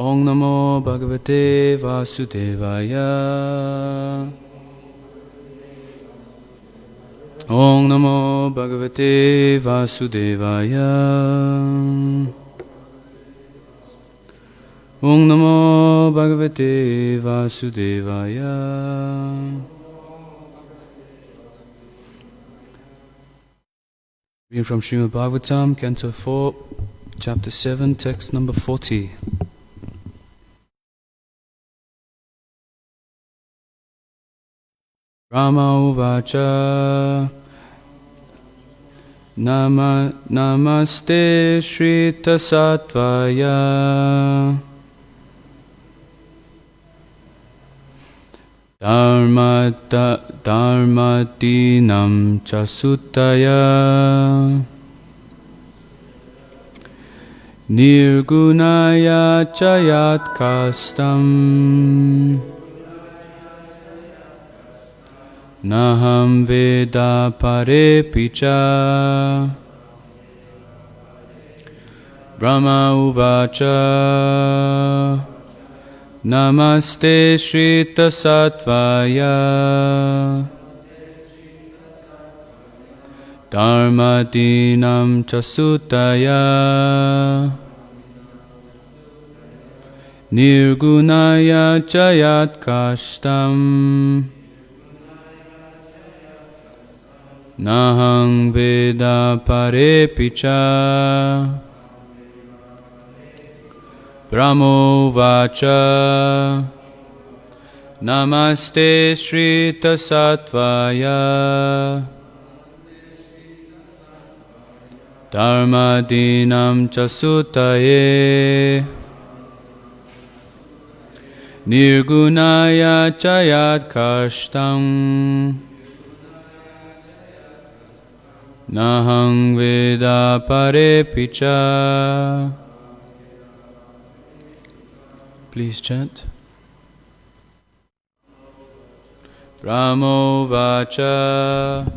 Om Namo Bhagavate Vasudevaya. Om Namo Bhagavate Vasudevaya. Om Namo Bhagavate Vasudevaya. Reading from Srimad Bhagavatam, Canto 4, Chapter 7, Text number 40. Rama Uvacha Namaste Shrita Sattvaya Dharmadinam Chasutaya Nirgunaya Chayat Kastam Naham Veda Pare Picha Brahma Uvacha Namaste Shrita Sattvaya Dharmadinam Chasutaya Nirgunaya Chayat Kashtam Nahang Veda Pare Picha Brahmo Vacha Namaste Shrita Sattvaya Dharmadinam Chasutaye Nirgunaya Chayat Kashtam Nahang Veda Pare Picha. Please chant. Brahmo Vacha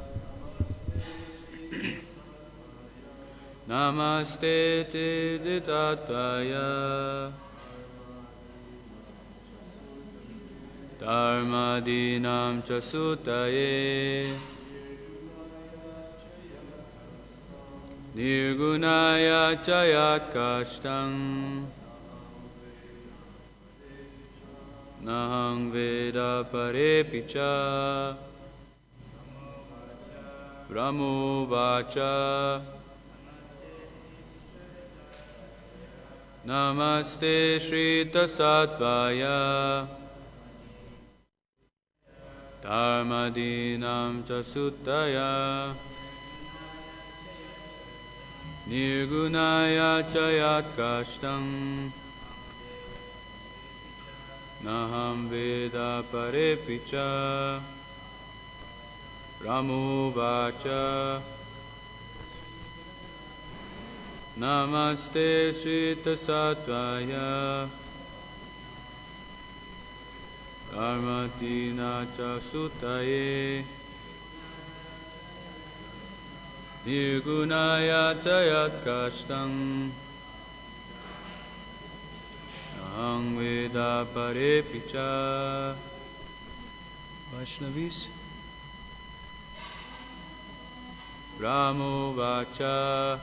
Namaste Te Tatvaya Dharmadinam Chasutaye Nirgunaya Chayat Kashtam Nahang Veda Pare Picha Brahmo Vacha Namaste Shrita Sattvaya Dharmadinam Chasutaya Nirgunaya Chayat Kashtam Naham Veda Pare Picha Brahmo Vacha Namaste Shrita Sattvaya Dharmadina Chasutaye Nirgunaya Chayat Kashtam Nahang Veda Pare Picha. Vaishnavis. Brahmo Vacha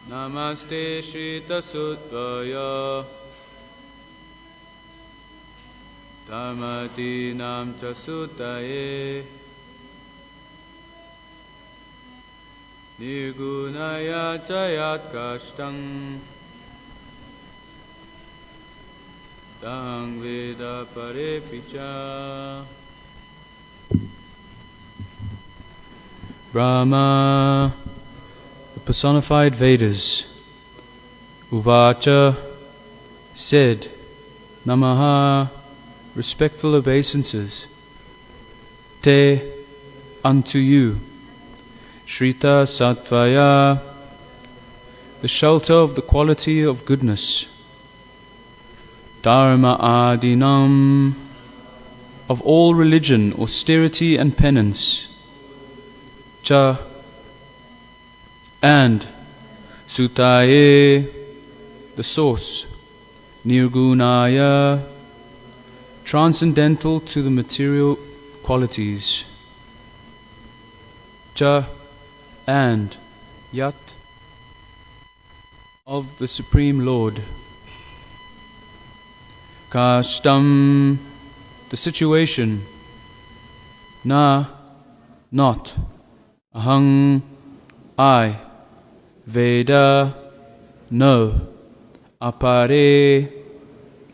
Namaste Shrita Sattvaya Dharmadinam Chasutaye Nirgunaya Chayat Kashtam Dahang Veda Pare Picha. Brahma, the personified Vedas, Uvacha, said, Namaha, respectful obeisances, Te, unto you, Shrita Sattvaya, the shelter of the quality of goodness, Dharma Adinam, of all religion, austerity and penance, Cha, and Sutaye, the source, nirgunaya, transcendental to the material qualities, cha, and yat, of the Supreme Lord, kashtam, the situation, na, not, ahang, I, veda, no, apare,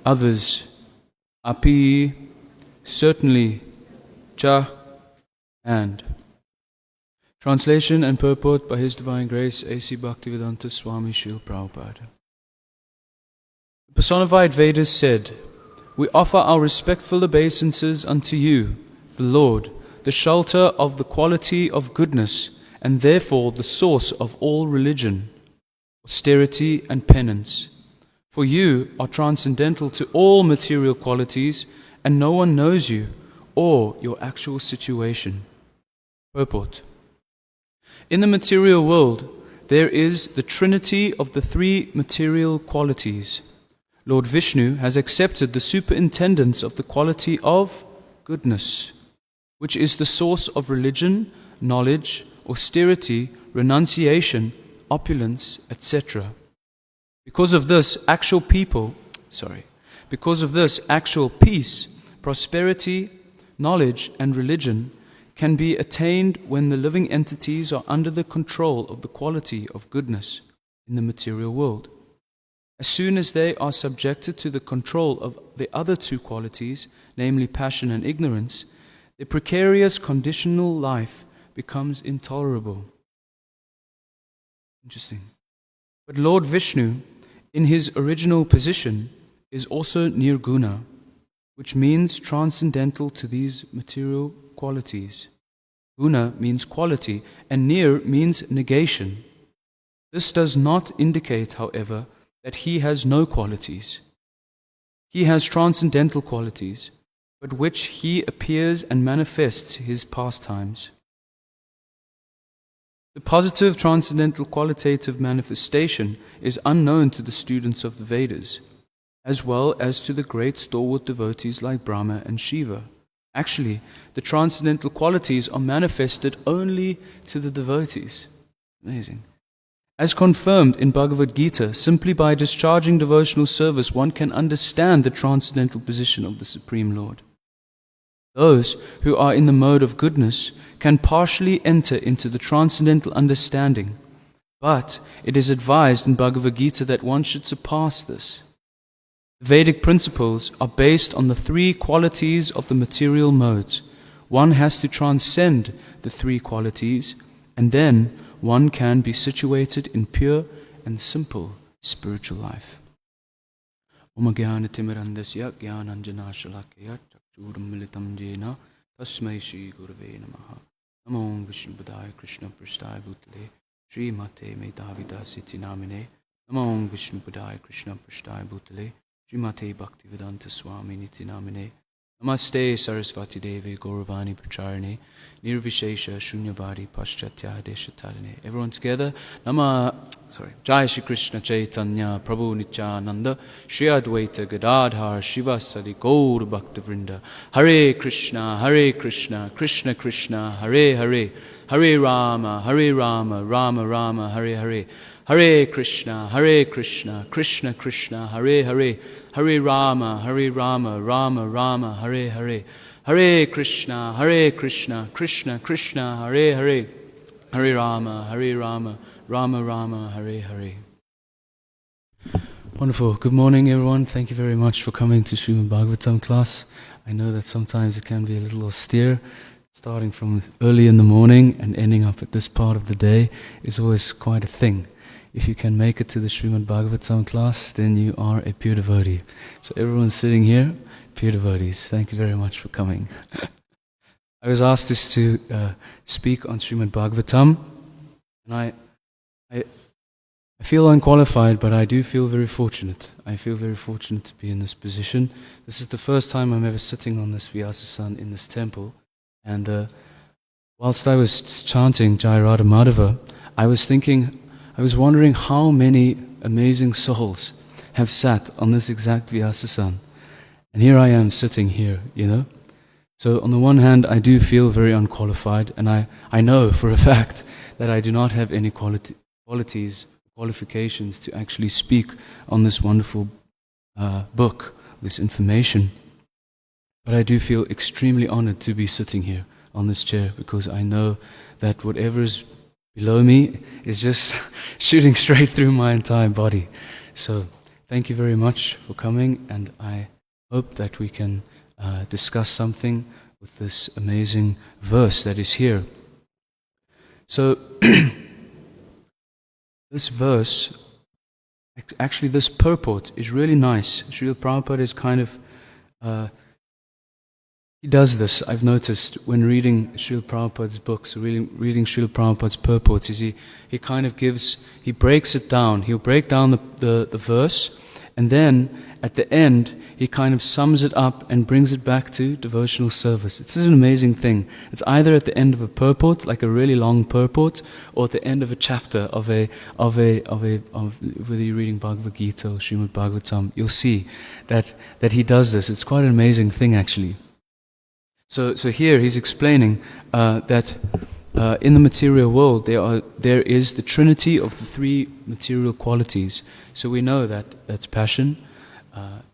others, api, certainly, cha, and. Translation and purport by His Divine Grace A.C. Bhaktivedanta Swami Srila Prabhupada. The personified Vedas said, "We offer our respectful obeisances unto you, the Lord, the shelter of the quality of goodness, and therefore the source of all religion, austerity and penance. For you are transcendental to all material qualities, and no one knows you or your actual situation." Purport. In the material world, there is the trinity of the three material qualities. Lord Vishnu has accepted the superintendence of the quality of goodness, which is the source of religion, knowledge, austerity, renunciation, opulence, etc. Because of this, actual peace, prosperity, knowledge, and religion can be attained when the living entities are under the control of the quality of goodness in the material world. As soon as they are subjected to the control of the other two qualities, namely passion and ignorance, their precarious conditional life becomes intolerable. Interesting. But Lord Vishnu, in His original position, is also nirguna, which means transcendental to these material qualities. Guna means quality, and nir means negation. This does not indicate, however, that He has no qualities. He has transcendental qualities, but which He appears and manifests His pastimes. The positive transcendental qualitative manifestation is unknown to the students of the Vedas, as well as to the great stalwart devotees like Brahma and Shiva. Actually, the transcendental qualities are manifested only to the devotees. Amazing. As confirmed in Bhagavad Gita, simply by discharging devotional service, one can understand the transcendental position of the Supreme Lord. Those who are in the mode of goodness can partially enter into the transcendental understanding, but it is advised in Bhagavad Gita that one should surpass this. The Vedic principles are based on the three qualities of the material modes. One has to transcend the three qualities, and then one can be situated in pure and simple spiritual life. Om Jnana Timirandasya Jnananjana Shalakaya Chakshurам Militam Jena Tasmai Shri Gurave Namaha. Namo Vishnu Padaya Krishna Prasthaya Bhutale Shri Mate Medavida Siti Namine. Namo Vishnu Padaya Krishna Prasthaya Bhutale Srimate Bhaktivedanta Swami Niti Namine. Namaste Sarasvati Devi Gauravani Pracharane Nirvishesha Shunyavadi Paschatya Deshatarane. Everyone together. Jai Shri Krishna Chaitanya Prabhu Nityananda Shri Advaita Gadadhar Shiva Sadi Gaur Bhaktavrinda. Hare Krishna Krishna Krishna Hare Hare Hare Rama Rama Rama Hare Hare. Hare Krishna Krishna Krishna Hare Hare Hare Rama Rama Rama Hare Hare. Hare Krishna Krishna Krishna Hare Hare Hare Rama Rama Rama Hare Hare. Wonderful. Good morning, everyone. Thank you very much for coming to Srimad Bhagavatam class. I know that sometimes it can be a little austere. Starting from early in the morning and ending up at this part of the day is always quite a thing. If you can make it to the Srimad Bhagavatam class, then you are a pure devotee. So everyone sitting here, pure devotees. Thank you very much for coming. I was asked this to speak on Srimad Bhagavatam, and I feel unqualified, but I do feel very fortunate. I feel very fortunate to be in this position. This is the first time I'm ever sitting on this Vyasasan in this temple, and whilst I was chanting Jai Radha Madhava, I was wondering how many amazing souls have sat on this exact Vyasasan. And here I am sitting here, you know. So on the one hand, I do feel very unqualified, and I know for a fact that I do not have any qualifications to actually speak on this wonderful book, this information. But I do feel extremely honored to be sitting here on this chair, because I know that whatever is below me is just shooting straight through my entire body. So thank you very much for coming, and I hope that we can discuss something with this amazing verse that is here. So this verse, actually this purport is really nice. Srila Prabhupada is kind of, he does this, I've noticed, when reading Srila Prabhupada's books, reading Srila Prabhupada's purports, is he kind of he breaks it down. He'll break down the verse, and then at the end, he kind of sums it up and brings it back to devotional service. It's an amazing thing. It's either at the end of a purport, like a really long purport, or at the end of a chapter of whether you're reading Bhagavad Gita or Srimad Bhagavatam, you'll see that he does this. It's quite an amazing thing, actually. So here he's explaining that in the material world there is the trinity of the three material qualities. So we know that's passion,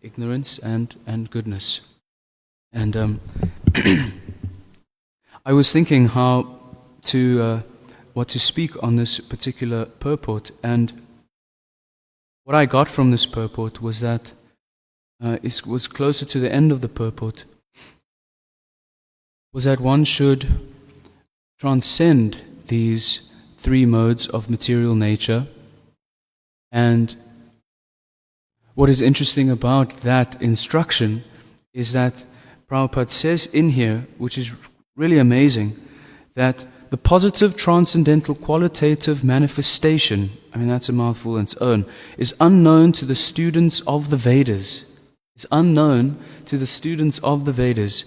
ignorance, and goodness. And I was thinking what to speak on this particular purport, and what I got from this purport was that it was closer to the end of the purport, was that one should transcend these three modes of material nature. And what is interesting about that instruction is that Prabhupada says in here, which is really amazing, that the positive transcendental qualitative manifestation, I mean that's a mouthful on its own, is unknown to the students of the Vedas. It's unknown to the students of the Vedas.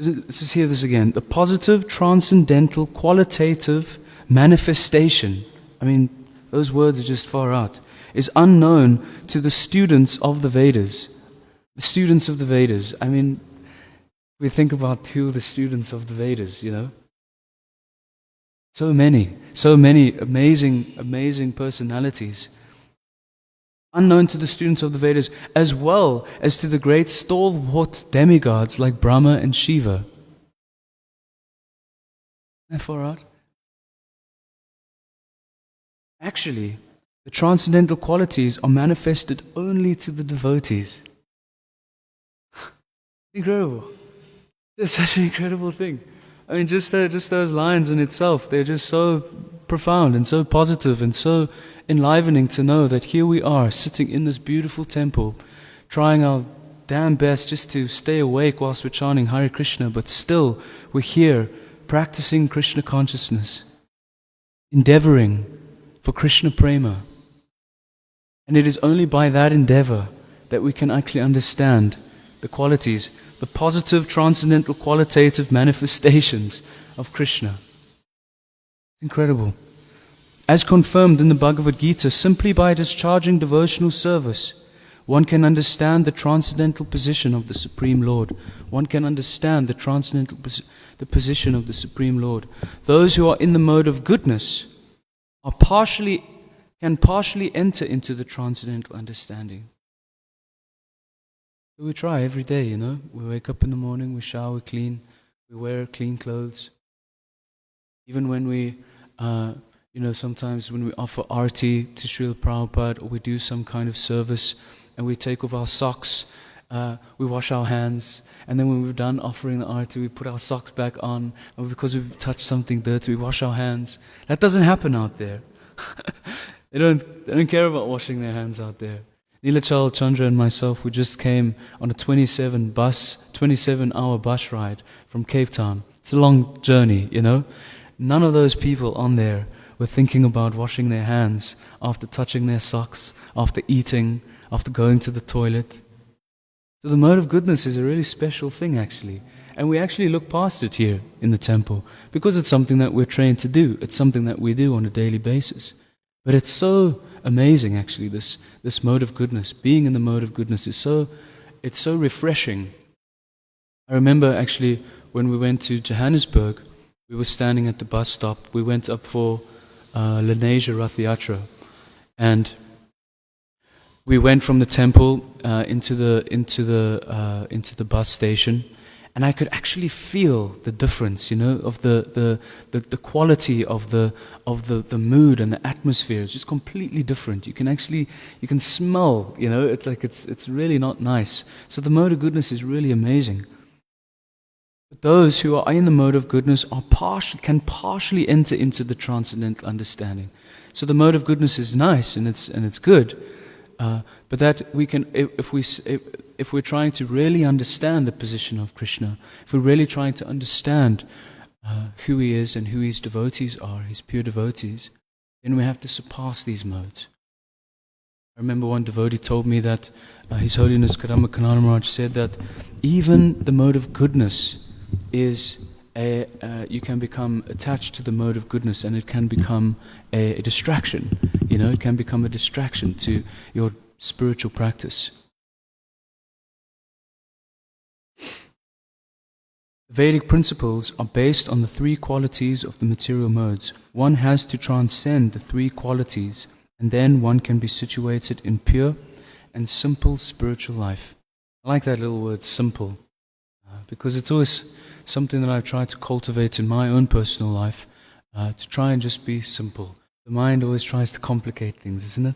Let's just hear this again. The positive, transcendental, qualitative manifestation, I mean, those words are just far out, is unknown to the students of the Vedas. The students of the Vedas. I mean, we think about who are the students of the Vedas, you know. So many amazing personalities. Unknown to the students of the Vedas, as well as to the great stalwart demigods like Brahma and Shiva. Isn't that far out? Actually, the transcendental qualities are manifested only to the devotees. Incredible. It's such an incredible thing. I mean, just those lines in itself, they're just so profound and so positive and so enlivening to know that here we are sitting in this beautiful temple, trying our damn best just to stay awake whilst we're chanting Hare Krishna, but still we're here practicing Krishna consciousness, endeavoring for Krishna prema. And it is only by that endeavor that we can actually understand the qualities, the positive, transcendental, qualitative manifestations of Krishna. Incredible. As confirmed in the Bhagavad Gita, simply by discharging devotional service, one can understand the transcendental position of the Supreme Lord. One can understand the position of the Supreme Lord. Those who are in the mode of goodness can partially enter into the transcendental understanding. So we try every day, you know. We wake up in the morning, we shower clean, we wear clean clothes. Even when we sometimes when we offer arti to Srila Prabhupada, or we do some kind of service and we take off our socks, we wash our hands, and then when we're done offering the arti, we put our socks back on, and because we've touched something dirty, we wash our hands. That doesn't happen out there. They don't care about washing their hands out there. Neelachal, Chandra and myself, we just came on a 27-hour bus ride from Cape Town. It's a long journey, you know. None of those people on there were thinking about washing their hands after touching their socks, after eating, after going to the toilet. So the mode of goodness is a really special thing, actually. And we actually look past it here in the temple because it's something that we're trained to do. It's something that we do on a daily basis. But it's so amazing actually, this mode of goodness. Being in the mode of goodness is it's so refreshing. I remember actually when we went to Johannesburg, we were standing at the bus stop. We went up for Lenasia Rath Yatra, and we went from the temple into the bus station, and I could actually feel the difference, of the quality of the mood and the atmosphere. It's just completely different. You can smell, it's like it's really not nice. So the mode of goodness is really amazing. But those who are in the mode of goodness can partially enter into the transcendental understanding. So the mode of goodness is nice and it's good, but that we can, if we're trying to really understand the position of Krishna, if we're really trying to understand who he is and who his devotees are, his pure devotees, then we have to surpass these modes. I remember one devotee told me that His Holiness Kadamba Kanana Maharaj said that even the mode of goodness is you can become attached to the mode of goodness, and it can become a distraction. It can become a distraction to your spiritual practice. The Vedic principles are based on the three qualities of the material modes. One has to transcend the three qualities, and then one can be situated in pure and simple spiritual life. I like that little word, simple, because it's always something that I've tried to cultivate in my own personal life, to try and just be simple. The mind always tries to complicate things, isn't it?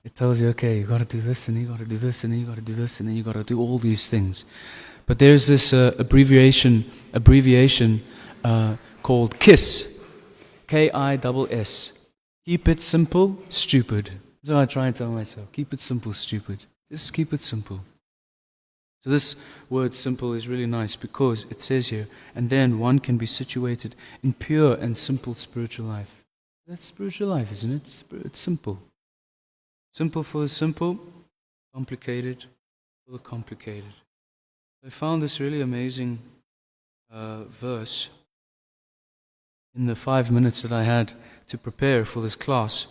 It tells you, okay, you've got to do this, and you've got to do this, and you've got to do this, and then you've got to do all these things. But there's this abbreviation called KISS, Kiss. Keep it simple, stupid. That's what I try and tell myself. Keep it simple, stupid. Just keep it simple. So this word simple is really nice because it says here, and then one can be situated in pure and simple spiritual life. That's spiritual life, isn't it? It's simple. Simple for the simple, complicated for the complicated. I found this really amazing verse in the 5 minutes that I had to prepare for this class.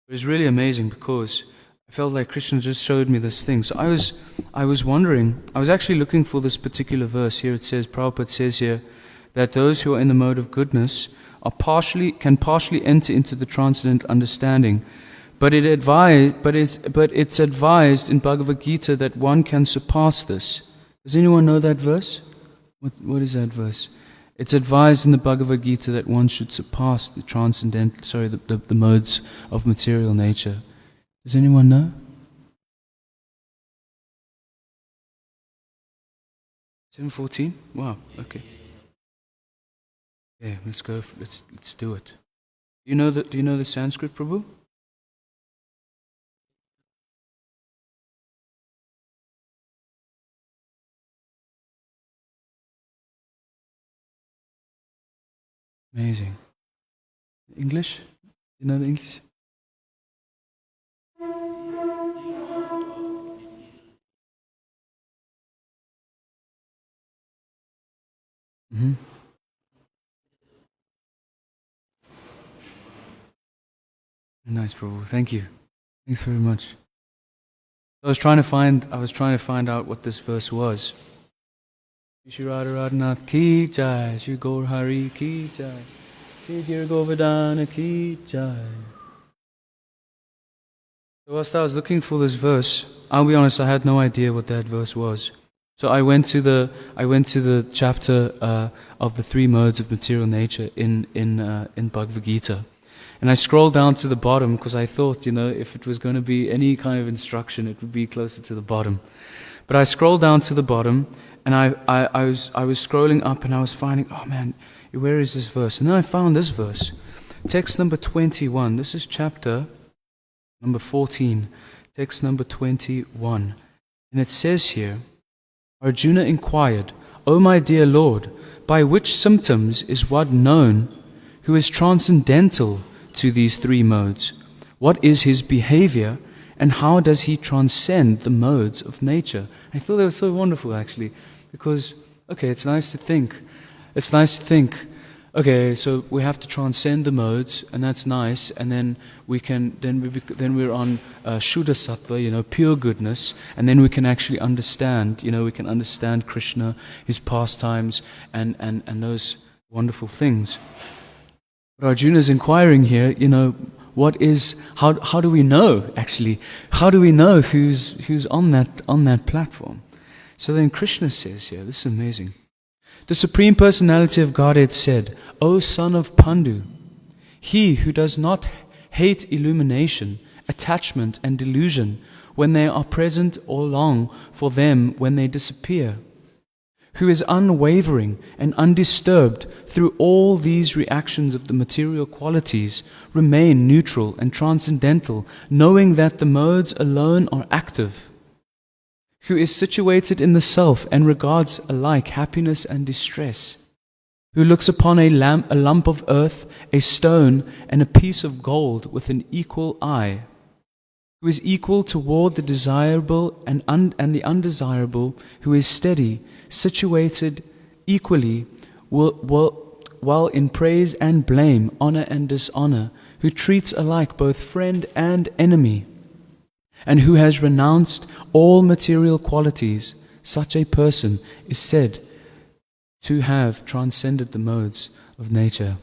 It was really amazing because I felt like Krishna just showed me this thing. So I was wondering, I was actually looking for this particular verse here. It says, Prabhupada says here, that those who are in the mode of goodness can partially enter into the transcendental understanding. But it's advised in Bhagavad Gita that one can surpass this. Does anyone know that verse? What is that verse? It's advised in the Bhagavad Gita that one should surpass the the modes of material nature. Does anyone know? 7:14? Wow, okay. Okay, let's go. Let's do it. Do you know the Sanskrit, Prabhu? Amazing. English? You know the English? Mm-hmm. Nice, Prabhu. Thank you. Thanks very much. I was trying to find out what this verse was. Shri Radha Radhanath ki jai, Shri Gaur Hari ki jai, Shri Gir Govardhana ki jai. So whilst I was looking for this verse, I'll be honest, I had no idea what that verse was. So I went to the chapter of the three modes of material nature in Bhagavad Gita, and I scrolled down to the bottom because I thought, if it was going to be any kind of instruction, it would be closer to the bottom. But I scrolled down to the bottom, and I was scrolling up, and I was finding, oh man, where is this verse? And then I found this verse, text number 21. This is chapter number 14, text number 21, and it says here. Arjuna inquired, O my dear Lord, by which symptoms is one known who is transcendental to these three modes? What is his behavior, and how does he transcend the modes of nature? I thought that was so wonderful, actually, because, okay, it's nice to think okay, so we have to transcend the modes, and that's nice, and then we're on Shuddha Sattva, pure goodness, and then we can actually understand, we can understand Krishna, his pastimes, and those wonderful things. But Arjuna is inquiring here, how do we know, actually? How do we know who's on that platform? So then Krishna says here, this is amazing. The Supreme Personality of Godhead said, O son of Pandu, he who does not hate illumination, attachment and delusion when they are present or long for them when they disappear, who is unwavering and undisturbed through all these reactions of the material qualities, remain neutral and transcendental, knowing that the modes alone are active, who is situated in the self and regards alike happiness and distress, who looks upon a lump of earth, a stone, and a piece of gold with an equal eye, who is equal toward the desirable and the undesirable, who is steady, situated equally, while in praise and blame, honor and dishonor, who treats alike both friend and enemy, and who has renounced all material qualities, such a person is said to have transcended the modes of nature.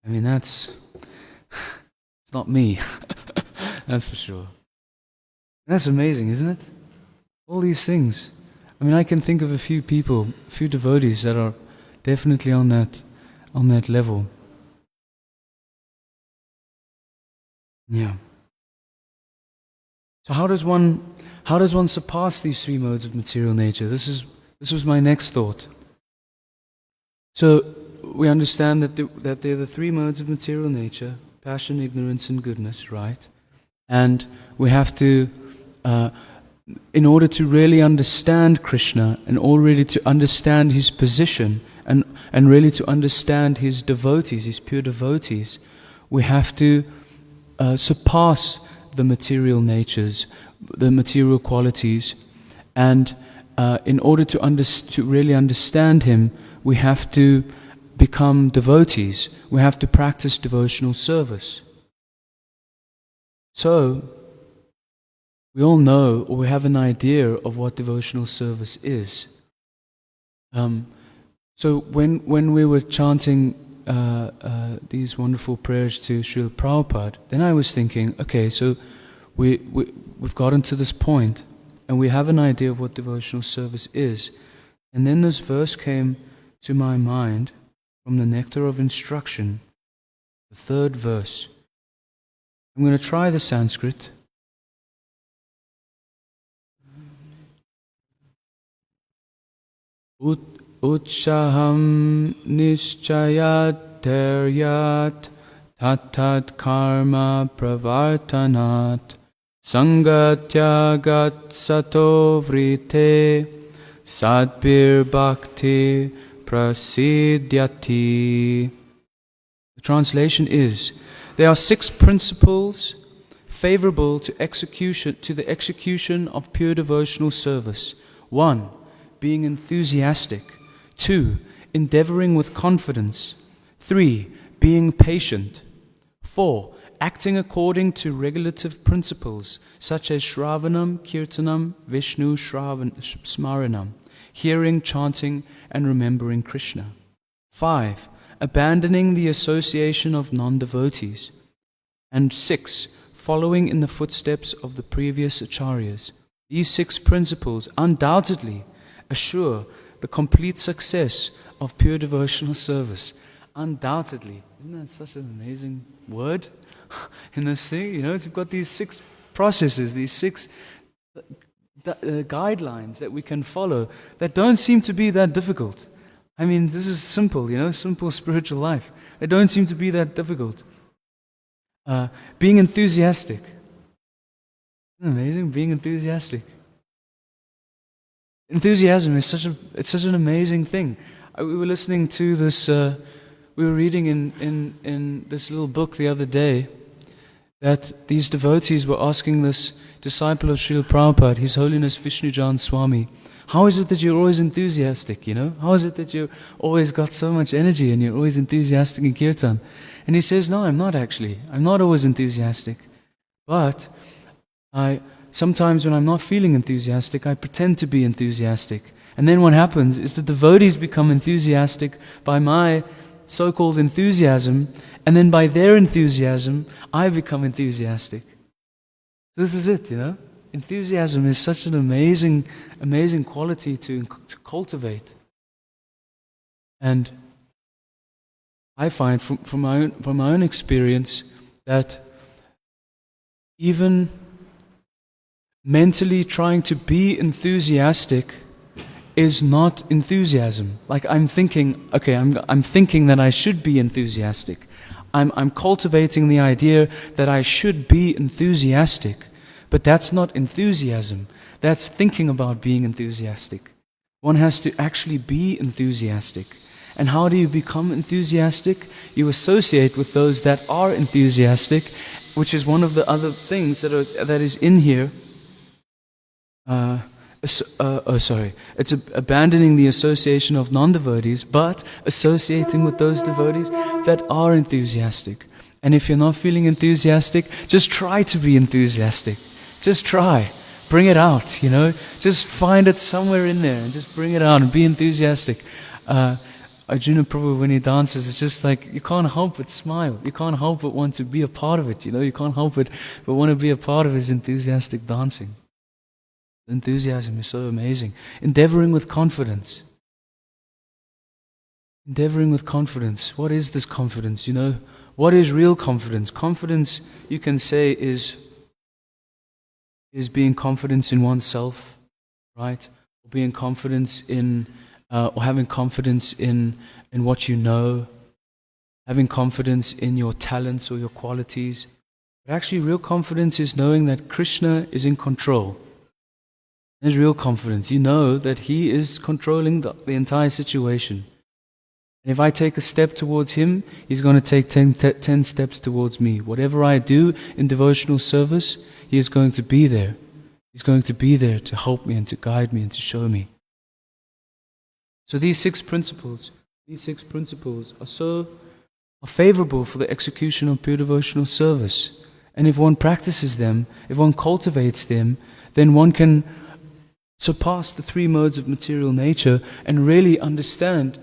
I mean, it's not me. That's for sure. That's amazing, isn't it? All these things. I mean, I can think of a few people, a few devotees that are definitely on that level. Yeah. So how does one surpass these three modes of material nature? This was my next thought. So we understand that they're the three modes of material nature: passion, ignorance, and goodness, right? And we have to, in order to really understand Krishna, and already to understand his position, and really to understand his devotees, his pure devotees, we have to surpass the material natures, the material qualities, and in order to really understand him, we have to become devotees. We have to practice devotional service. So, we all know, or we have an idea of what devotional service is. So when we were chanting these wonderful prayers to Srila Prabhupada, then I was thinking, okay, so we've gotten to this point, and we have an idea of what devotional service is. And then this verse came to my mind from the Nectar of Instruction, the third verse. I'm going to try the Sanskrit. Utshaham nischayat teryat tatat karma pravartanat sangatyagat sato vrite sadbir bhakti prasidyati. The translation is, there are 6 principles favorable to the execution of pure devotional service. 1. Being enthusiastic. 2. Endeavoring with confidence. 3. Being patient. 4. Acting according to regulative principles such as Shravanam, Kirtanam, Vishnu Smaranam, hearing, chanting, and remembering Krishna. 5. Abandoning the association of non-devotees. And 6. Following in the footsteps of the previous acharyas. These 6 principles undoubtedly assure the complete success of pure devotional service. Undoubtedly. Isn't that such an amazing word in this thing? You've got these 6 processes, these 6 guidelines that we can follow that don't seem to be that difficult. I mean, this is simple, simple spiritual life. They don't seem to be that difficult. Being enthusiastic. Isn't it amazing? Being enthusiastic. Enthusiasm is such an amazing thing. We were listening to this. We were reading in this little book the other day that these devotees were asking this disciple of Srila Prabhupada, His Holiness Vishnujan Swami, how is it that you're always enthusiastic, How is it that you always got so much energy and you're always enthusiastic in Kirtan? And he says, no, I'm not actually. I'm not always enthusiastic. But sometimes when I'm not feeling enthusiastic, I pretend to be enthusiastic. And then what happens is the devotees become enthusiastic by my so-called enthusiasm, and then by their enthusiasm, I become enthusiastic. This is it, Enthusiasm is such an amazing, amazing quality to cultivate. And I find from my own experience that even mentally trying to be enthusiastic is not enthusiasm. Like I'm thinking that I should be enthusiastic. I'm cultivating the idea that I should be enthusiastic. But that's not enthusiasm. That's thinking about being enthusiastic. One has to actually be enthusiastic. And how do you become enthusiastic? You associate with those that are enthusiastic, which is one of the other things that is in here. It's abandoning the association of non-devotees, but associating with those devotees that are enthusiastic. And if you're not feeling enthusiastic, just try to be enthusiastic. Just try. Bring it out, Just find it somewhere in there and just bring it out and be enthusiastic. Arjuna Prabhu, when he dances, it's just like you can't help but smile. You can't help but want to be a part of it, You can't help but want to be a part of his enthusiastic dancing. Enthusiasm is so amazing. Endeavoring with confidence. Endeavoring with confidence. What is this confidence, What is real confidence? Confidence, you can say, is being confident in oneself, right? Or being confident in, or having confidence in what you know, having confidence in your talents or your qualities. But actually, real confidence is knowing that Krishna is in control. There's real confidence. You know that He is controlling the entire situation. And if I take a step towards Him, He's going to take 10 steps towards me. Whatever I do in devotional service, He is going to be there. He's going to be there to help me and to guide me and to show me. So these six principles are favorable for the execution of pure devotional service. And if one practices them, if one cultivates them, then one can surpass the three modes of material nature and really understand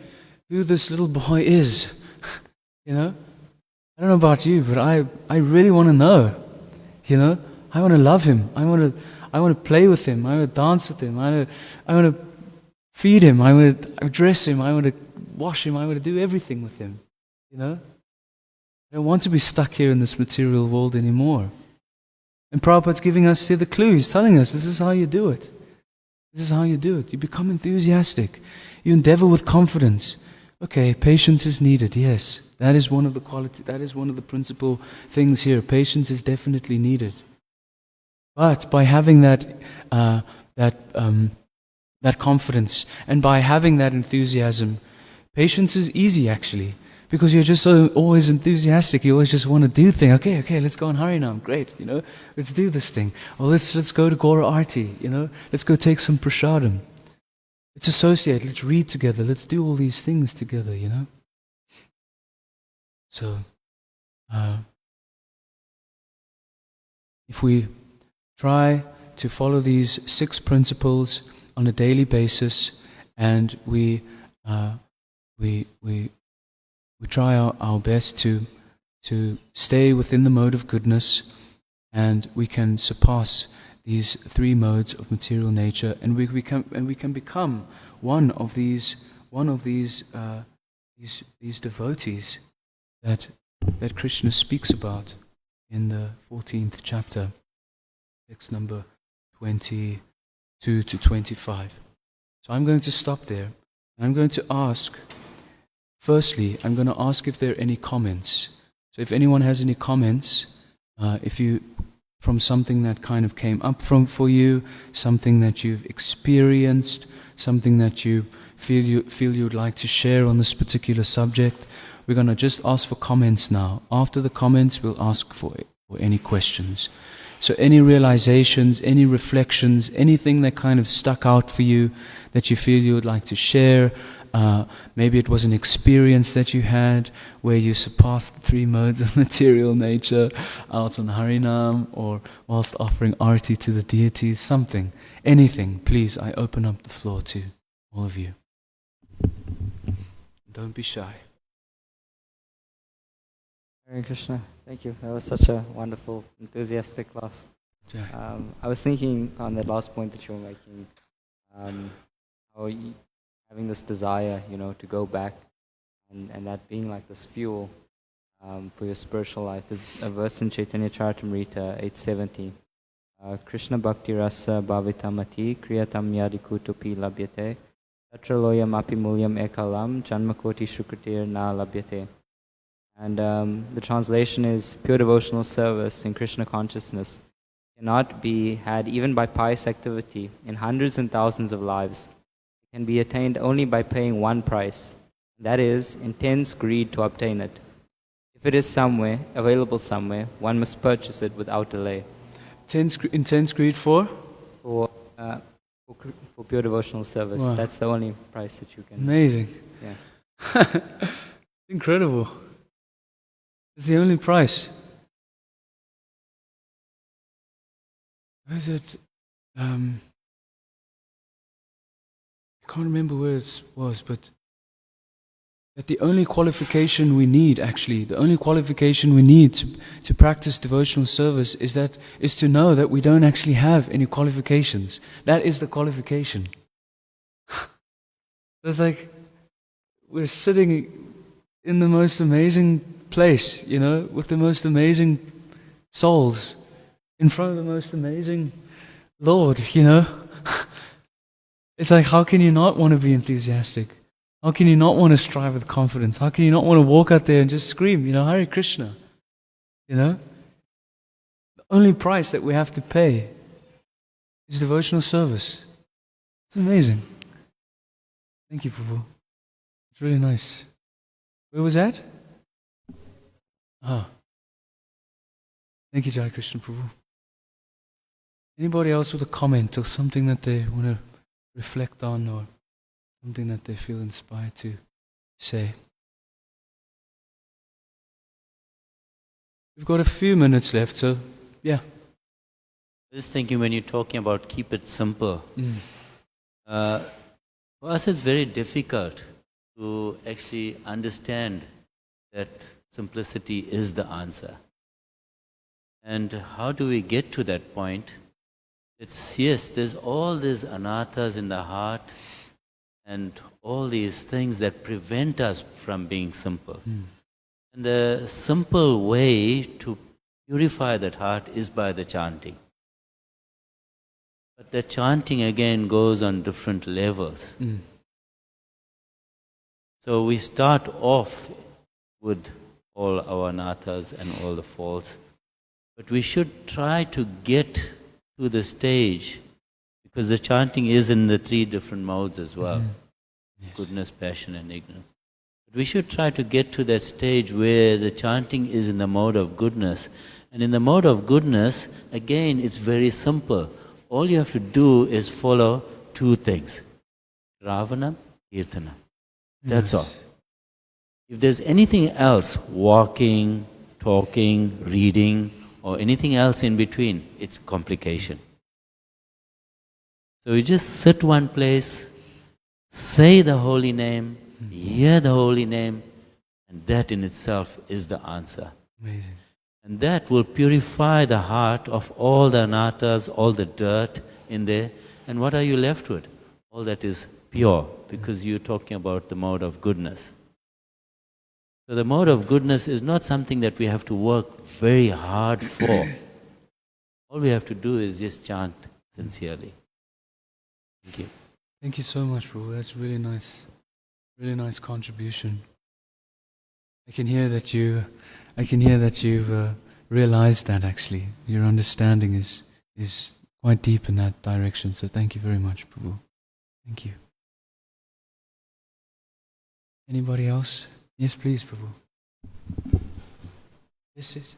who this little boy is. I don't know about you, but I really want to know. I want to love Him. I want to play with Him. I want to dance with Him. I want to feed Him. I want to dress Him. I want to wash Him. I want to do everything with Him. I don't want to be stuck here in this material world anymore. And Prabhupada's giving us here the clue. He's telling us this is how you do it. This is how you do it. You become enthusiastic. You endeavor with confidence. Okay, patience is needed. Yes, that is one of the quality. That is one of the principal things here. Patience is definitely needed. But by having that confidence and by having that enthusiasm, patience is easy actually, because you're just so always enthusiastic. You always just want to do things. Okay, let's go and hurry now. Great, let's do this thing. Or let's go to Gora Arti. Let's go take some prasadam. Let's associate. Let's read together. Let's do all these things together. So, if we try to follow these 6 principles on a daily basis, and we try our best to stay within the mode of goodness, and we can surpass these 3 modes of material nature, and we can become one of these devotees that Krishna speaks about in the 14th chapter, text number 22 to 25. So I'm going to stop there. I'm going to ask, firstly, I'm going to ask if there are any comments. So if anyone has any comments, from something that kind of came up for you, something that you've experienced, something that you feel you'd like to share on this particular subject, we're going to just ask for comments now. After the comments, we'll ask for or any questions. So any realizations, any reflections, anything that kind of stuck out for you that you feel you would like to share, maybe it was an experience that you had where you surpassed the three modes of material nature out on Harinam or whilst offering arati to the deities, something, anything, please, I open up the floor to all of you. Don't be shy. Hare Krishna, thank you. That was such a wonderful, enthusiastic class. I was thinking on that last point that you were making, how having this desire, to go back, and that being like this fuel for your spiritual life. There's a verse in Chaitanya Charitamrita 870. Krishna Bhakti Rasa Bhavitamati Kriyatam Yadikutupi Labhyate Tatra Loyam Api Mulyam Ekalam Janmakoti Shukritir Na Labhyate. And the translation is, pure devotional service in Krishna consciousness cannot be had even by pious activity in hundreds and thousands of lives. It can be attained only by paying one price, that is, intense greed to obtain it. If it is available somewhere, one must purchase it without delay. Intense greed for? For pure devotional service. Wow. That's the only price that you can. Amazing. Yeah. Incredible. It's the only price. Where is it? I can't remember where it was, but that the only qualification we need, to practice devotional service is to know that we don't actually have any qualifications. That is the qualification. It's like we're sitting in the most amazing place, with the most amazing souls, in front of the most amazing Lord, It's like, how can you not want to be enthusiastic? How can you not want to strive with confidence? How can you not want to walk out there and just scream, Hare Krishna? The only price that we have to pay is devotional service. It's amazing. Thank you, Prabhu. It's really nice. Where was that? Thank you, Jai Krishna Prabhu. Anybody else with a comment or something that they want to reflect on or something that they feel inspired to say? We've got a few minutes left, so yeah. I was thinking when you're talking about keep it simple, for us it's very difficult to actually understand that simplicity is the answer. And how do we get to that point? Yes, there's all these anathas in the heart and all these things that prevent us from being simple. And the simple way to purify that heart is by the chanting. But the chanting again goes on different levels. So we start off with all our anathas and all the faults, but we should try to get to the stage, because the chanting is in the three different modes as well. Yes. Goodness, passion and ignorance. But we should try to get to that stage where the chanting is in the mode of goodness. And in the mode of goodness, again, it's very simple. All you have to do is follow two things. Ravana, Kirtana. That's all. If there's anything else, walking, talking, reading, or anything else in between, it's complication. So you just sit one place, say the holy name, hear the holy name, and that in itself is the answer. Amazing. And that will purify the heart of all the anathas, all the dirt in there. And what are you left with? All that is pure, because you're talking about the mode of goodness. So the mode of goodness is not something that we have to work very hard for. All we have to do is just chant sincerely. Thank you. Thank you so much, Prabhu. That's really nice contribution. I can hear that you've realized that actually. Your understanding is quite deep in that direction. So thank you very much, Prabhu. Thank you. Anybody else? Yes, please, Prabhu. This is.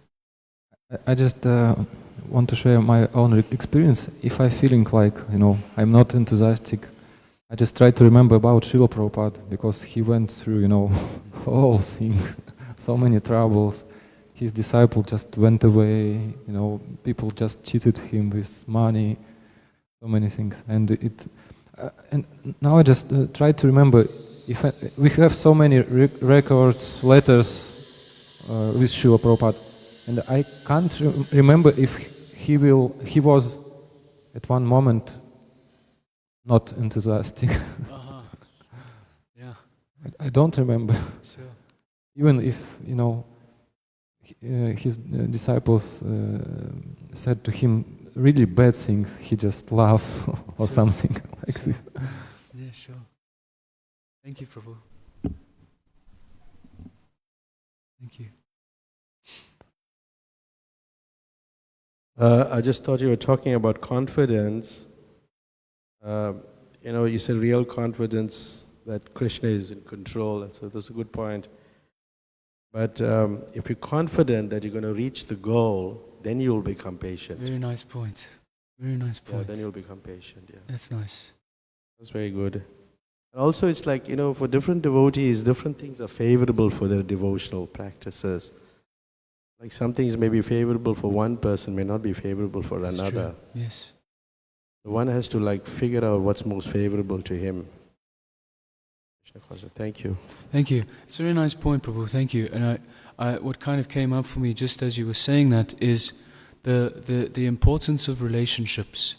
I just want to share my own experience. If I'm feeling like, I'm not enthusiastic, I just try to remember about Srila Prabhupada, because he went through, whole thing, so many troubles. His disciple just went away, people just cheated him with money, so many things. And and now I just try to remember, we have so many records, letters with Srila Prabhupada, and I can't remember if he was at one moment not enthusiastic. Yeah. I don't remember. Sure. Even if, his disciples said to him really bad things, he just laughed or something like this. Yeah, sure. Thank you, Prabhu. Thank you. I just thought you were talking about confidence. You said real confidence that Krishna is in control, so that's a good point. But if you're confident that you're going to reach the goal, then you'll become patient. Very nice point. Very nice point. Yeah, then you'll become patient, yeah. That's nice. That's very good. And also it's like, for different devotees, different things are favorable for their devotional practices. Like some things may be favorable for one person, may not be favorable for That's another. True. Yes. One has to figure out what's most favorable to him. Thank you. Thank you. It's a very nice point, Prabhu. Thank you. And what kind of came up for me just as you were saying that is the importance of relationships,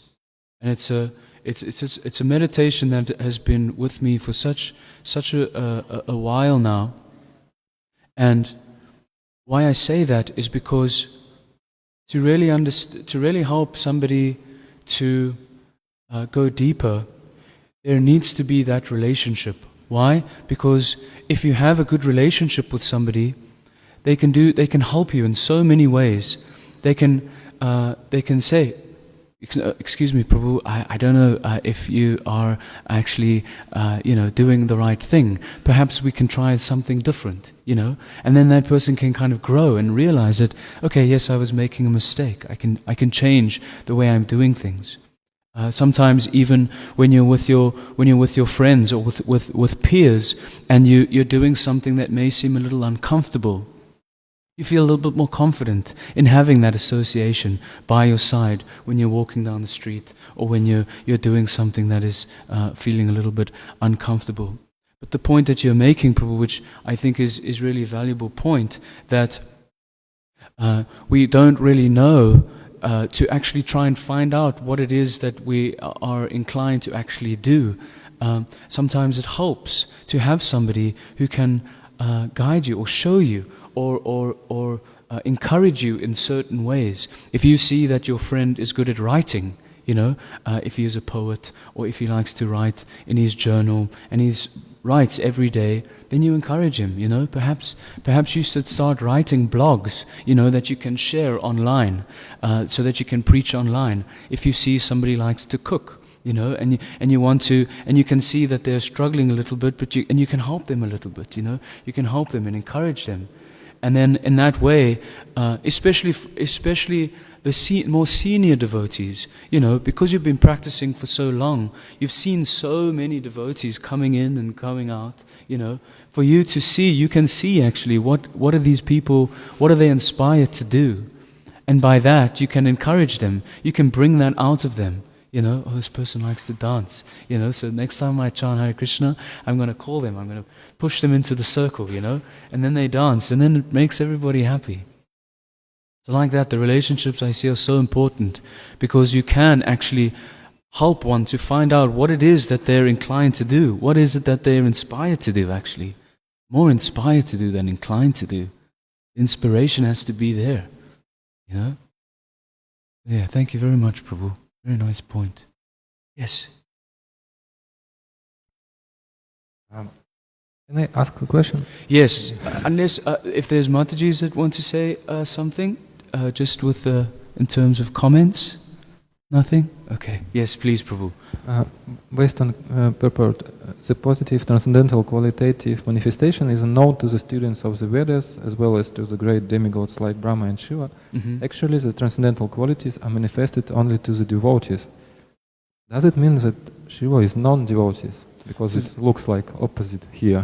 and it's a meditation that has been with me for such a while now. And why I say that is because to really help somebody to go deeper, there needs to be that relationship. Why? Because if you have a good relationship with somebody, they can help you in so many ways. They can say, excuse me, Prabhu, I don't know if you are actually doing the right thing. Perhaps we can try something different, and then that person can kind of grow and realize that, okay, yes, I was making a mistake. I can change the way I'm doing things. Sometimes even when you're with your friends or with peers, and you're doing something that may seem a little uncomfortable, you feel a little bit more confident in having that association by your side when you're walking down the street, or when you're doing something that is feeling a little bit uncomfortable. But the point that you're making, Prabhu, which I think is really a valuable point, that we don't really know to actually try and find out what it is that we are inclined to actually do. Sometimes it helps to have somebody who can guide you or show you or encourage you in certain ways. If you see that your friend is good at writing, if he is a poet, or if he likes to write in his journal and he writes every day, then you encourage him. Perhaps you should start writing blogs, that you can share online, so that you can preach online. If you see somebody likes to cook, and you want to, and you can see that they're struggling a little bit, but you can help them a little bit. You can help them and encourage them. And then in that way, especially the more senior devotees, because you've been practicing for so long, you've seen so many devotees coming in and going out, for you to see, you can see actually what are these people, what are they inspired to do? And by that, you can encourage them, you can bring that out of them. Oh, this person likes to dance, so next time I chant Hare Krishna, I'm going to call them, I'm going to push them into the circle, and then they dance, and then it makes everybody happy. So like that, the relationships I see are so important, because you can actually help one to find out what it is that they're inclined to do, what is it that they're inspired to do actually. More inspired to do than inclined to do. Inspiration has to be there, Yeah, thank you very much, Prabhu. Very nice point. Yes. Can I ask a question? Yes, unless if there's Matajis that want to say something, just in terms of comments. Nothing? Okay. Yes, please, Prabhu. Based on purport, the positive transcendental qualitative manifestation is known to the students of the Vedas as well as to the great demigods like Brahma and Shiva. Actually, the transcendental qualities are manifested only to the devotees. Does it mean that Shiva is non-devotees? Because it looks like opposite here.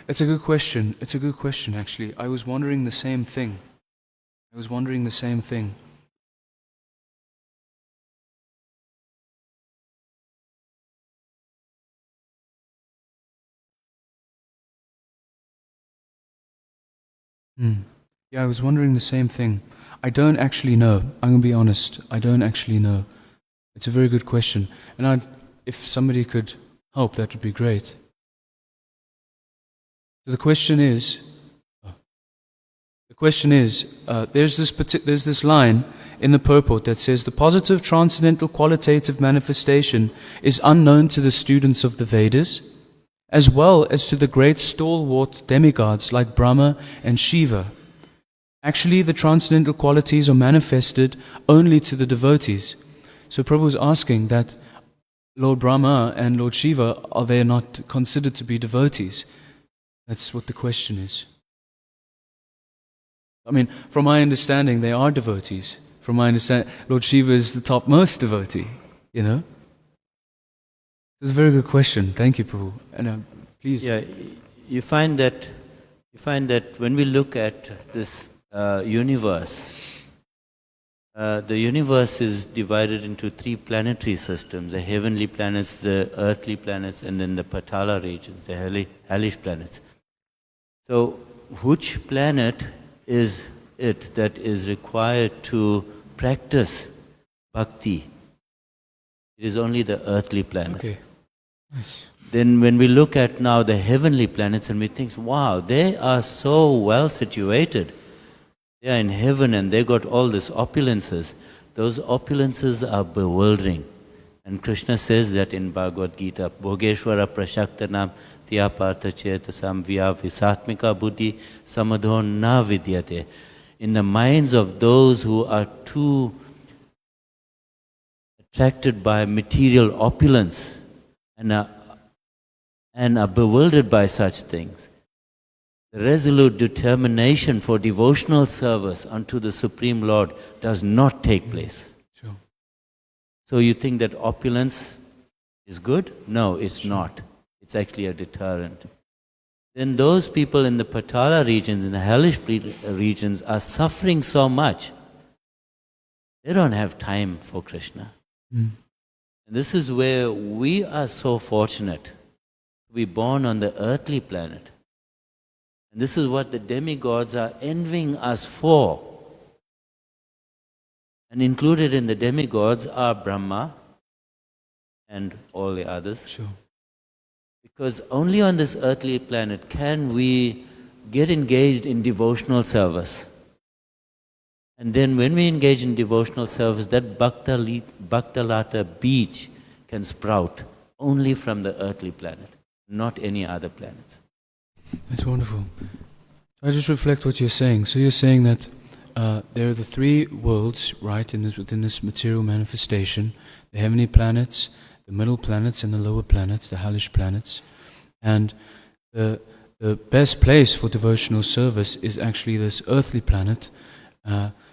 It's a good question. It's a good question, actually. I was wondering the same thing. Yeah, I was wondering the same thing. I don't actually know. I'm going to be honest. I don't actually know. It's a very good question. And if somebody could help, that would be great. So the question is, there's this line in the purport that says, the positive transcendental qualitative manifestation is unknown to the students of the Vedas, as well as to the great stalwart demigods like Brahma and Shiva. Actually, the transcendental qualities are manifested only to the devotees. So Prabhu is asking that Lord Brahma and Lord Shiva, are they not considered to be devotees? That's what the question is. I mean, from my understanding, they are devotees. From my understanding, Lord Shiva is the topmost devotee, you know? It's a very good question. Thank you, Prabhu. And please. Yeah, you find that when we look at this universe, the universe is divided into 3 planetary systems: the heavenly planets, the earthly planets, and then the Patala regions, the hellish planets. So, which planet is it that is required to practice bhakti? It is only the earthly planet. Okay. Nice. Then when we look at now the heavenly planets and we think, wow, they are so well situated. They are in heaven and they got all these opulences. Those opulences are bewildering. And Krishna says that in Bhagavad Gita, Bhogeshwara prashaktanam tyapartha chetasam vya visatmika buddhi samadho na vidyate. In the minds of those who are too attracted by material opulence and are bewildered by such things, the resolute determination for devotional service unto the Supreme Lord does not take place. Sure. So you think that opulence is good? No, it's not. It's actually a deterrent. Then those people in the Patala regions, in the hellish regions, are suffering so much. They don't have time for Krishna. And this is where we are so fortunate to be born on the earthly planet. And this is what the demigods are envying us for. And included in the demigods are Brahma and all the others. Sure. Because only on this earthly planet can we get engaged in devotional service. And then when we engage in devotional service, that Bhaktalata beach can sprout only from the earthly planet, not any other planets. That's wonderful. I just reflect what you're saying. So you're saying that there are the 3 worlds, right, within this material manifestation: the heavenly planets, the middle planets, and the lower planets, the hellish planets. And the best place for devotional service is actually this earthly planet,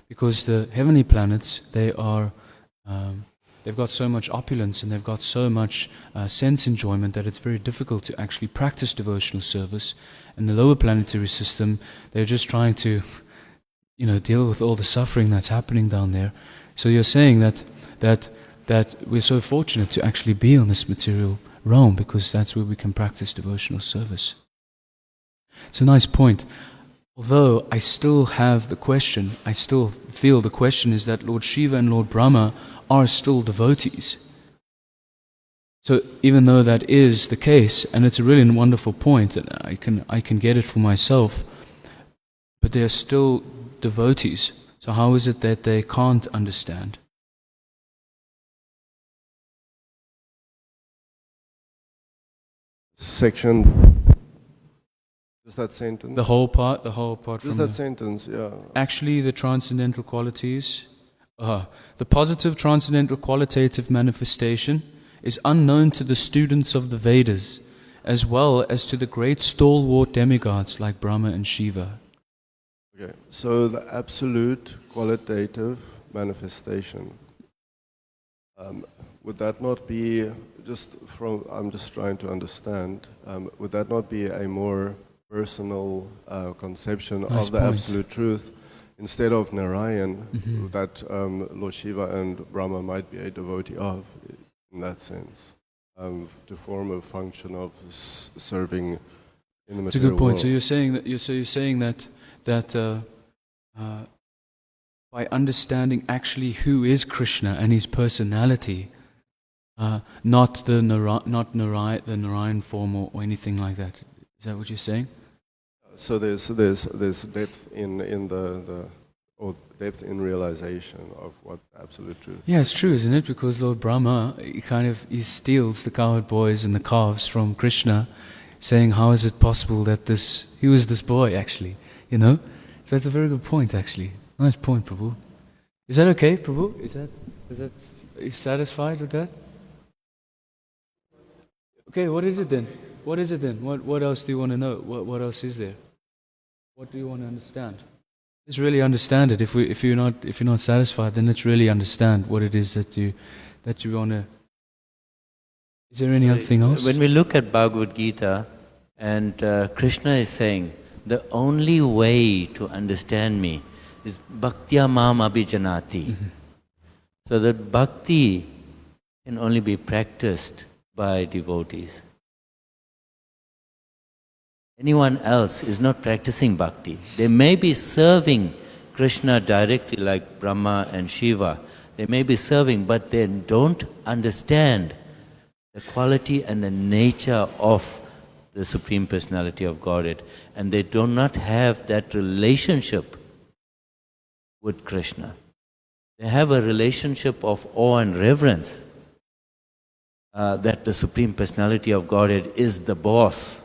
because the heavenly planets, they've got so much opulence and they've got so much sense enjoyment that it's very difficult to actually practice devotional service. And the lower planetary system, they're just trying to, deal with all the suffering that's happening down there. So you're saying that we're so fortunate to actually be on this material realm because that's where we can practice devotional service. It's a nice point. Although I still have the question, I still feel the question is that Lord Shiva and Lord Brahma are still devotees. So even though that is the case, and it's a really wonderful point, and I can get it for myself, but they are still devotees. So how is it that they can't understand? Section. Just that sentence. The whole part Just from that sentence, yeah. Actually, the transcendental qualities The positive transcendental qualitative manifestation is unknown to the students of the Vedas, as well as to the great stalwart demigods like Brahma and Shiva. Okay, so the absolute qualitative manifestation, would that not be, I'm just trying to understand, would that not be a more personal conception Nice of the point. absolute truth, instead of Narayan, that Lord Shiva and Brahma might be a devotee of, in that sense, to form a function of serving in the material world? It's a good point. So you're saying that by understanding actually who is Krishna and his personality, not the Narayan form or anything like that. Is that what you're saying? So there's depth in depth in realization of what absolute truth. Yeah, it's true, isn't it? Because Lord Brahma, he steals the cowherd boys and the calves from Krishna, saying, "How is it possible that who is this boy actually?" You know. So that's a very good point, actually. Nice point, Prabhu. Is that okay, Prabhu? Are you satisfied with that? Okay, what is it then? What else do you want to know? What else is there? What do you want to understand? Let's really understand it. If you're not satisfied, then let's really understand what it is that you want to. Is there any other thing else? When we look at Bhagavad Gita, and Krishna is saying, the only way to understand me is bhaktya mam abhijanati. So that bhakti can only be practiced by devotees. Anyone else is not practicing bhakti. They may be serving Krishna directly like Brahma and Shiva. They may be serving, but they don't understand the quality and the nature of the Supreme Personality of Godhead. And they do not have that relationship with Krishna. They have a relationship of awe and reverence, that the Supreme Personality of Godhead is the boss.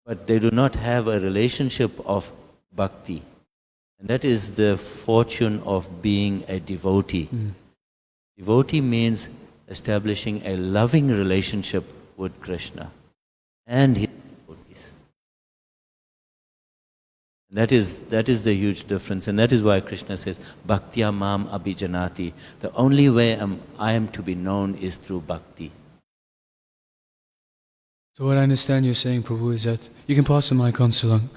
But they do not have a relationship of bhakti. And that is the fortune of being a devotee. Devotee means establishing a loving relationship with Krishna and his devotees. That is the huge difference, and that is why Krishna says, Bhaktya mam abhijanati. The only way I am to be known is through bhakti. So what I understand you're saying, Prabhu, is that you can pass the mic on so long.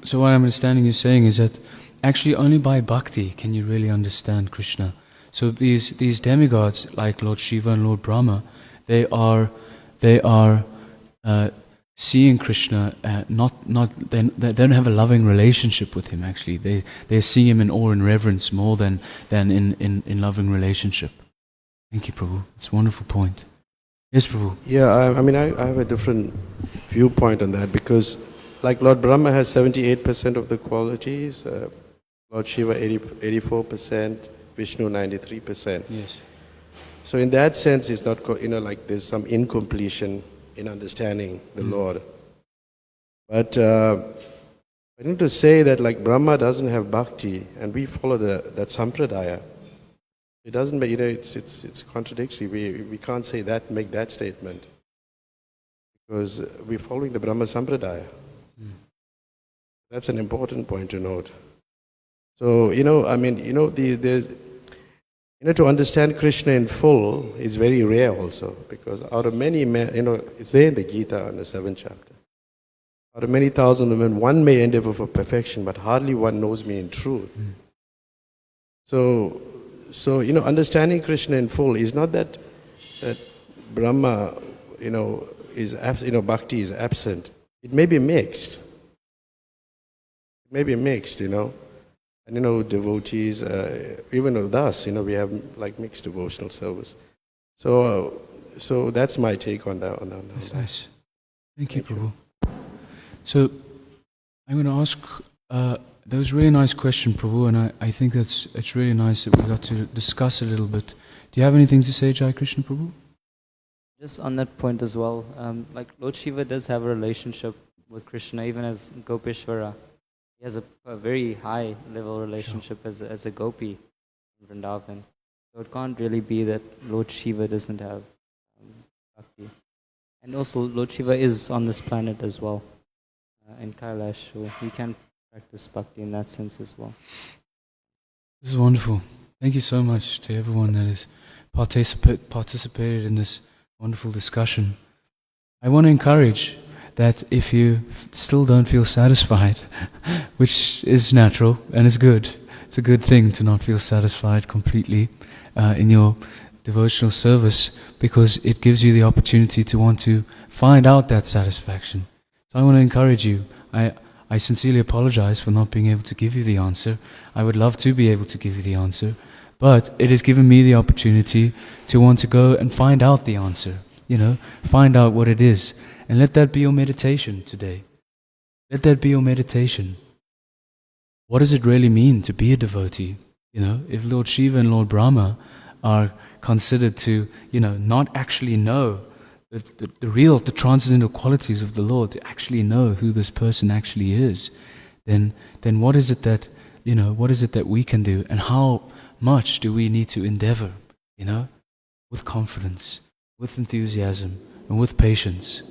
So what I'm understanding you're saying is that actually only by bhakti can you really understand Krishna. So these demigods like Lord Shiva and Lord Brahma, they are seeing Krishna. They don't have a loving relationship with him. Actually, they see him in awe and reverence more than in loving relationship. Thank you, Prabhu. It's a wonderful point. Yes, Prabhu. Yeah, I have a different viewpoint on that, because like Lord Brahma has 78% of the qualities, Lord Shiva 84%, Vishnu 93%. Yes. So in that sense, it's not, like there's some incompletion in understanding the Lord. But I need to say that like Brahma doesn't have bhakti, and we follow that sampradaya. It doesn't make, it's contradictory. We can't say that, make that statement, because we're following the Brahma Sampradaya. That's an important point to note. So, to understand Krishna in full is very rare also, because out of many men, it's there in the Gita in the 7th chapter. Out of many thousand women, one may endeavor for perfection, but hardly one knows me in truth. So, understanding Krishna in full is not that Brahma, is bhakti is absent. It may be mixed. And devotees, even with us, we have like mixed devotional service. So that's my take on that. That's nice. Thank you, Prabhu. So I'm going to ask. That was a really nice question, Prabhu, and I think it's really nice that we got to discuss it a little bit. Do you have anything to say, Jai Krishna, Prabhu? Just on that point as well, like Lord Shiva does have a relationship with Krishna, even as Gopeshwara. he has a very high level relationship as a gopi in Vrindavan. So it can't really be that Lord Shiva doesn't have bhakti. And also Lord Shiva is on this planet as well, in Kailash, so he can practice bhakti in that sense as well. This is wonderful. Thank you so much to everyone that has participated in this wonderful discussion. I want to encourage that if you still don't feel satisfied, which is natural and is good, it's a good thing to not feel satisfied completely in your devotional service, because it gives you the opportunity to want to find out that satisfaction. So I want to encourage you. I sincerely apologize for not being able to give you the answer. I would love to be able to give you the answer, but it has given me the opportunity to want to go and find out the answer, find out what it is. And let that be your meditation today. Let that be your meditation. What does it really mean to be a devotee? If Lord Shiva and Lord Brahma are considered to, not actually know the transcendental qualities of the Lord, to actually know who this person actually is, then what is it that, what is it that we can do, and how much do we need to endeavor, with confidence, with enthusiasm, and with patience.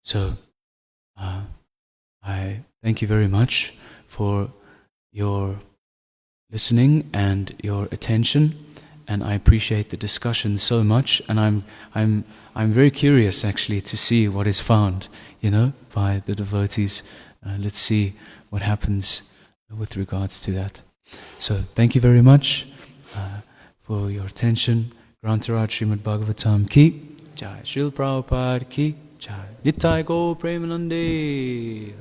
So, I thank you very much for your listening and your attention, and I appreciate the discussion so much. And I'm very curious actually to see what is found, by the devotees. Let's see what happens with regards to that. So, thank you very much for your attention. Grantaraj Srimad Bhagavatam ki Jai, Srila Prabhupada ki Jai, Nittai Go Premanande.